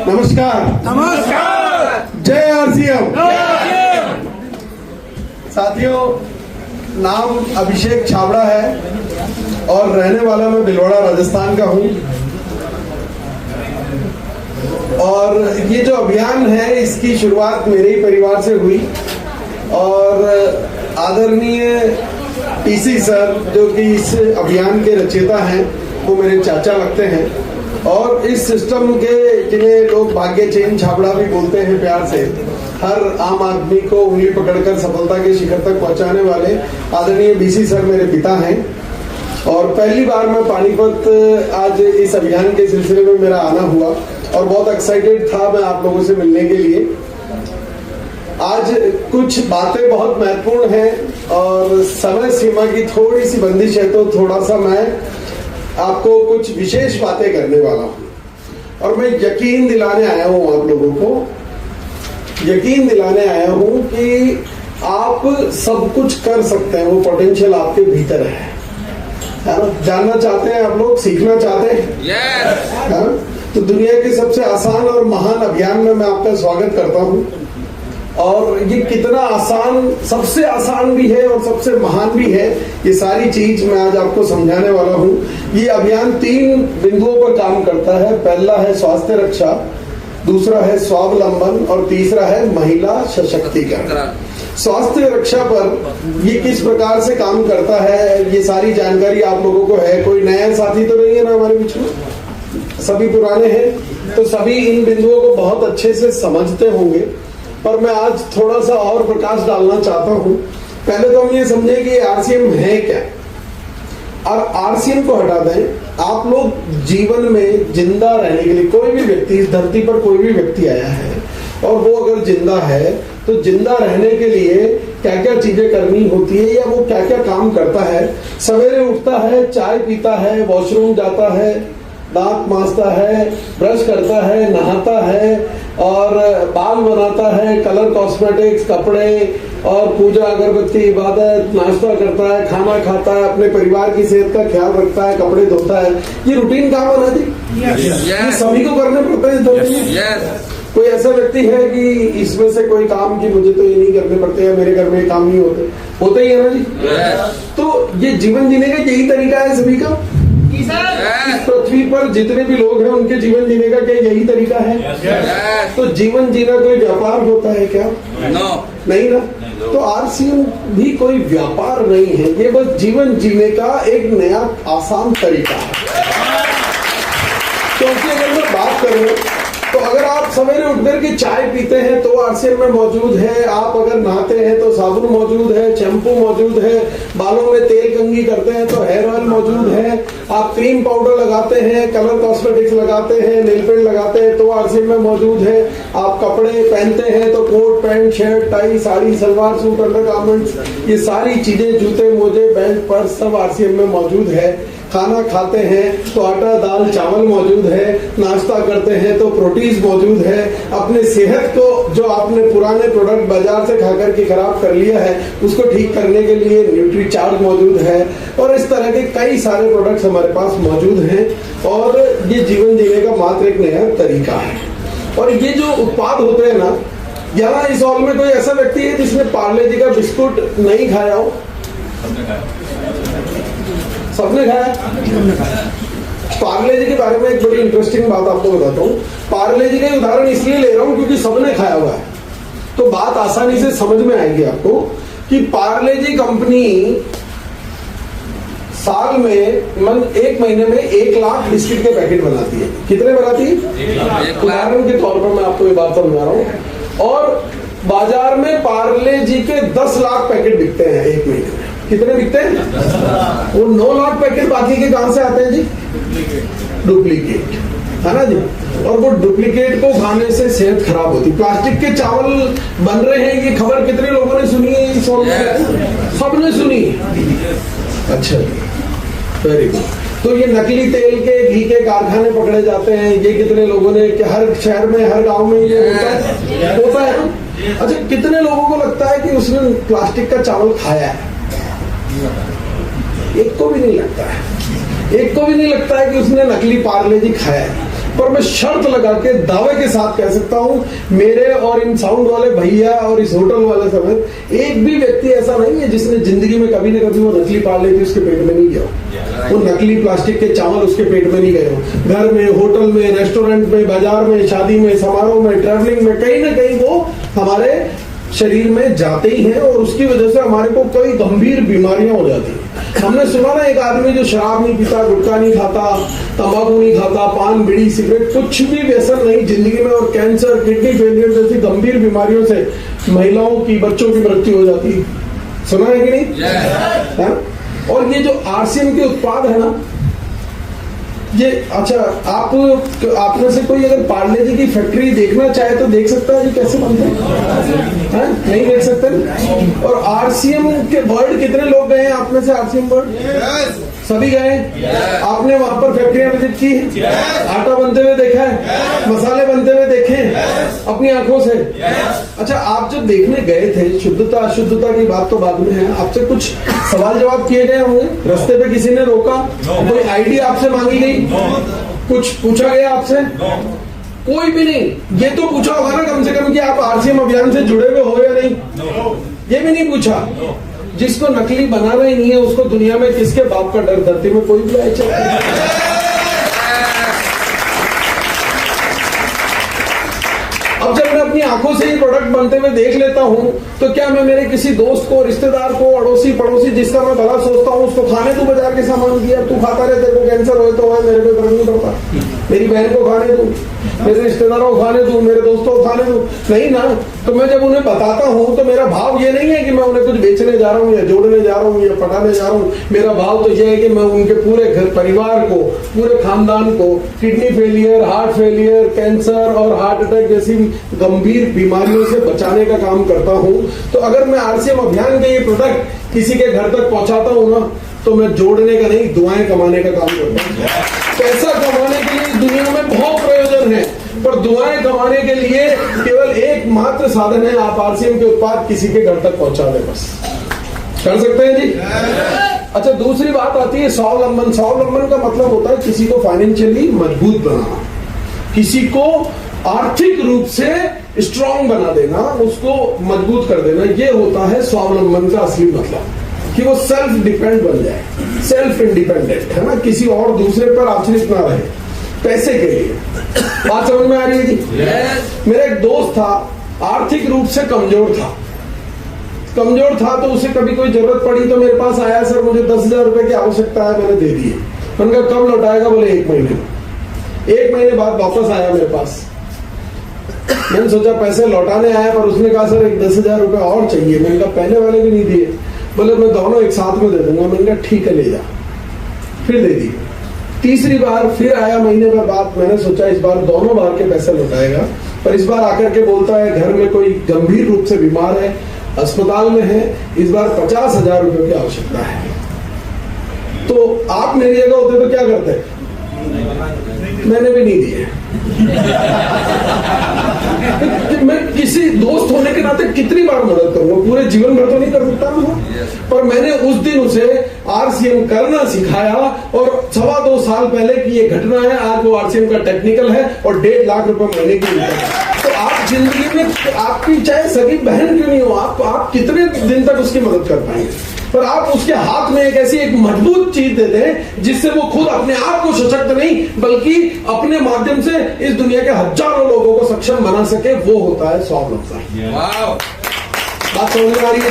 नमस्कार। नमस्कार। जय आरसीएम। साथियों, नाम अभिषेक छाबड़ा है और रहने वाला मैं भिलवाड़ा राजस्थान का हूं। और ये जो अभियान है इसकी शुरुआत मेरे ही परिवार से हुई और आदरणीय टीसी सर जो कि इस अभियान के रचयिता हैं वो मेरे चाचा लगते हैं। और इस सिस्टम के जिन्हें लोग भाग्य चेन छाबड़ा भी बोलते हैं प्यार से, हर आम आदमी को उंगली पकड़कर सफलता के शिखर तक पहुंचाने वाले आदरणीय बीसी सर मेरे पिता हैं। और पहली बार मैं पानीपत आज इस अभियान के सिलसिले में मेरा आना हुआ और बहुत एक्साइटेड था मैं आप लोगों से मिलने के लिए। आज कुछ बातें बहुत महत्वपूर्ण हैं और समय सीमा की थोड़ी सी बंदिश है, तो थोड़ा सा मैं आपको कुछ विशेष बातें करने वाला हूं। और मैं यकीन दिलाने आया हूं आप लोगों को, यकीन दिलाने आया हूं कि आप सब कुछ कर सकते हैं। वो पोटेंशियल आपके भीतर है ना? जानना चाहते हैं आप लोग, सीखना चाहते हैं? yes. तो दुनिया के सबसे आसान और महान अभियान में मैं आपका स्वागत करता हूं। और ये कितना आसान, सबसे आसान भी है और सबसे महान भी है, ये सारी चीज मैं आज आपको समझाने वाला हूँ। ये अभियान 3 बिंदुओं पर काम करता है। पहला है स्वास्थ्य रक्षा, दूसरा है स्वावलंबन और तीसरा है महिला सशक्तिकरण। स्वास्थ्य रक्षा पर ये किस प्रकार से काम करता है ये सारी जानकारी आप लोगों को है। कोई नया साथी तो नहीं है ना हमारे बीच में? सभी पुराने हैं, तो सभी इन बिंदुओं को बहुत अच्छे से समझते होंगे। पर मैं आज थोड़ा सा और प्रकाश डालना चाहता हूं। पहले तो हम ये समझें कि आरसीएम है क्या, और आरसीएम को हटा दें। आप लोग जीवन में जिंदा रहने के लिए, कोई भी व्यक्ति इस धरती पर कोई भी व्यक्ति आया है और वो अगर जिंदा है तो जिंदा रहने के लिए क्या क्या चीजें करनी होती है या वो क्या क्या काम करता है। सवेरे उठता है, चाय पीता है, वॉशरूम जाता है, दांत मांजता है, ब्रश करता है, नहाता है और बाल बनाता है, कलर कॉस्मेटिक्स, कपड़े और पूजा अगरबत्ती, इबादत, नाश्ता करता है, खाना खाता है, अपने परिवार की सेहत का ख्याल रखता है, कपड़े धोता है। ये रूटीन काम है ना जी? ये सभी को करने पड़ते हैं। कोई ऐसा व्यक्ति है कि इसमें से कोई काम की मुझे तो ये नहीं करने पड़ते या मेरे घर में काम नहीं होते ही है ना जी? तो ये जीवन जीने का यही तरीका है सभी का। इस पृथ्वी पर जितने भी लोग हैं उनके जीवन जीने का क्या यही तरीका है? तो जीवन जीना कोई व्यापार होता है क्या? नहीं ना। तो आरसीएम भी कोई व्यापार नहीं है, ये बस जीवन जीने का एक नया आसान तरीका है। क्योंकि अगर मैं बात करूं तो अगर आप सवेरे उठकर के चाय पीते हैं तो आरसीएम में मौजूद है। आप अगर नहाते हैं तो साबुन मौजूद है, शैम्पू मौजूद है, बालों में तेल कंघी करते हैं तो हेयर ऑयल मौजूद है, आप क्रीम पाउडर लगाते हैं, कलर कॉस्मेटिक्स लगाते हैं, नेल पेंट लगाते हैं तो आरसीएम में मौजूद है। आप कपड़े पहनते हैं तो coat pant shirt tie sari salwar suit undergarments, ये सारी चीजें, जूते मोजे बेल्ट पर्स सब आरसीएम में मौजूद है। खाना खाते हैं तो आटा दाल चावल मौजूद है, नाश्ता करते हैं तो प्रोटीन मौजूद है। अपने सेहत को जो आपने पुराने प्रोडक्ट बाजार से खाकर के खराब कर लिया है उसको ठीक करने के लिए न्यूट्री चार्ज मौजूद है। और इस तरह के कई सारे प्रोडक्ट्स हमारे पास मौजूद हैं और ये जीवन जीने का मात्र एक नया तरीका है। और ये जो उत्पाद होते हैं ना, यहाँ इस हॉल में कोई ऐसा व्यक्ति है जिसने पार्ले जी का बिस्कुट नहीं खाया हो? सबने खाया? पार्ले जी के बारे में एक बड़ी इंटरेस्टिंग बात आपको बताता हूँ। पार्ले जी का उदाहरण इसलिए ले रहा हूँ क्योंकि सबने खाया हुआ है, तो बात आसानी से समझ में आएगी आपको कि पार्ले जी कंपनी साल में एक महीने में 1 लाख बिस्किट के पैकेट बनाती है। कितने बनाती है? उदाहरण के तौर पर मैं आपको ये बात समझा रहा हूँ। और बाजार में पार्ले जी के 10 लाख पैकेट बिकते हैं एक महीने में। कितने बिकते हैं? वो 9 लाख पैकेट बाकी के कहां से आते हैं जी? डुप्लीकेट, है ना जी? और वो डुप्लीकेट को खाने से सेहत खराब होती। प्लास्टिक के चावल बन रहे हैं, ये खबर कितने लोगों ने सुनी है? सबने सुनी। अच्छा, वेरी गुड। तो ये नकली तेल के घी के कारखाने पकड़े जाते हैं, ये कितने लोगों ने, हर शहर में हर गांव में ये होता है ना? अच्छा, कितने लोगों को लगता है कि उसने प्लास्टिक का चावल खाया है? एक को भी नहीं लगता है। एक को भी नहीं लगता है कि उसने नकली पार्ले जी खाया है। पर मैं शर्त लगा के दावे के साथ कह सकता हूं, मेरे और इन साउंड वाले भैया और इस होटल वाले समेत एक भी व्यक्ति ऐसा नहीं है जिसने जिंदगी में कभी न कभी वो नकली पार्ले थी उसके पेट में नहीं गया, वो नकली प्लास्टिक के चावल उसके पेट में नहीं गए हो। घर में, होटल में, रेस्टोरेंट में, बाजार में, शादी में, समारोह में, ट्रैवलिंग में, कहीं ना कहीं वो हमारे शरीर में जाते ही हैं और उसकी वजह से हमारे को कई गंभीर बीमारियां हो जाती हैं। हमने सुना ना, एक आदमी जो शराब नहीं पीता, गुटखा नहीं खाता, तंबाकू नहीं खाता, पान, बीड़ी, सिगरेट, कुछ भी व्यसन नहीं जिंदगी में, और कैंसर, किडनी फेलियर जैसी गंभीर बीमारियों से महिलाओं की, बच्चों की मृत्यु हो जाती है। सुना है कि नहीं? है? और ये जो आरसीएम के उत्पाद है ना, ये अच्छा, आप में से कोई अगर पार्ले जी की फैक्ट्री देखना चाहे तो देख सकता है जी कैसे बनते हैं? नहीं देख सकते? और आरसीएम के वर्ड कितने लोग गए हैं आप में से? आरसीएम वर्ड सभी गए? आपने वहां पर फैक्ट्रियां विजिट की? आटा बनते हुए देखा है? मसाले बनते हुए देखे अपनी आंखों से? अच्छा, आप जब देखने गए थे, शुद्धता अशुद्धता की बात तो बाद में है, आपसे कुछ सवाल जवाब किए गए होंगे? रास्ते पे किसी ने रोका? कोई आईडी आपसे मांगी गई? कुछ पूछा गया आपसे? कोई भी नहीं। ये तो पूछा होगा ना कम से कम कि आप आरसीएम अभियान से जुड़े हुए हो या नहीं? ये भी नहीं पूछा। जिसको नकली बनाना ही नहीं है उसको दुनिया में किसके बाप का डर? धरती में कोई भी आए। अब जब मैं अपनी आंखों से ही प्रोडक्ट बनते हुए देख लेता हूं तो क्या मैं मेरे किसी दोस्त को, रिश्तेदार को, अड़ोसी पड़ोसी जिसका मैं भला सोचता हूं उसको खाने दूं बाजार के सामान दिया, तू खाता रहे, तेरे को कैंसर हो तो मेरे को फर्क नहीं पड़ता, मेरी बहन को खाने दूं, मेरे रिश्तेदारों को खाने दूं, मेरे दोस्तों को खाने दूं? नहीं ना। तो मैं जब उन्हें बताता हूं तो मेरा भाव ये नहीं है कि मैं उन्हें कुछ बेचने जा रहा हूं या जोड़ने जा रहा हूं या पटाने जा रहा हूं। मेरा भाव तो यह है कि मैं उनके पूरे घर परिवार को, पूरे खानदान को kidney failure, heart failure, cancer और हार्ट अटैक जैसी गंभीर बीमारियों से बचाने का काम करता हूं। तो अगर मैं आरसीएम अभियान के ये प्रोडक्ट किसी के घर तक पहुंचाता हूं ना, तो मैं जोड़ने का नहीं, दुआएं कमाने का काम करता हूं। पैसा कमाने के लिए दुनिया में बहुत प्रयोजन है, पर दुआएं कमाने के लिए केवल एकमात्र साधन है, आप आरसीएम के उत्पाद किसी के घर तक पहुंचा दे, बस। कर सकते हैं जी? अच्छा, दूसरी बात आती है स्वावलंबन। स्वावलंबन का मतलब होता है किसी को फाइनेंशियली मजबूत बनाना, किसी को आर्थिक रूप से स्ट्रांग बना देना, उसको मजबूत कर देना। ये होता है स्वावलंबन का असली मतलब, कि वो सेल्फ डिपेंड बन जाए, सेल्फ इंडिपेंडेंट, है ना, किसी और दूसरे पर आश्रित ना रहे पैसे के लिए। बात समझ में आ रही है जी? मेरा एक दोस्त था, आर्थिक रूप से कमजोर था, तो उसे कभी कोई जरूरत पड़ी तो मेरे पास आया, सर मुझे 10,000 रुपए की आवश्यकता है, मैंने दे दिए। मैंने कहा कब लौटाएगा? बोले 1 महीने। 1 महीने बाद वापस आया मेरे पास। मैंने सोचा पैसे लौटाने आया, पर उसने कहा सर एक 10,000 रुपए और चाहिए। मैंने कहा पहले वाले भी नहीं दिए। बोले मैं दोनों एक साथ में दे दूंगा। मैंने कहा ठीक है, ले जा। फिर दे दी। तीसरी बार फिर आया महीने भर बाद। मैंने सोचा इस बार दोनों बार के पैसे लौटाएगा, पर इस बार आकर के बोलता है घर में कोई गंभीर रूप से बीमार है, अस्पताल में है, इस बार 50,000 रुपए की आवश्यकता है। तो आप मेरी जगह होते तो क्या करते? मैंने भी नहीं दिए। मैं किसी दोस्त होने के नाते कितनी बार मदद करूंगा? पूरे जीवन भर तो नहीं कर सकता हूं, पर मैंने उस दिन उसे आरसीएम करना सिखाया, और 2.25 साल पहले की ये घटना है। आज वो आरसीएम का टेक्निकल है और 1.5 लाख रुपए महीने की इनकम है। तो आप जिंदगी में, आपकी चाहे सगी बहन क्यों नहीं हो, आप कितने दिन तक उसकी मदद कर पाएंगे? पर आप उसके हाथ में एक मजबूत चीज दे दें जिससे वो खुद अपने आप को सशक्त नहीं बल्कि अपने माध्यम से इस दुनिया के हजारों लोगों को सक्षम बना सके, वो होता है स्वावलंबन। बात समझ में आ रही है?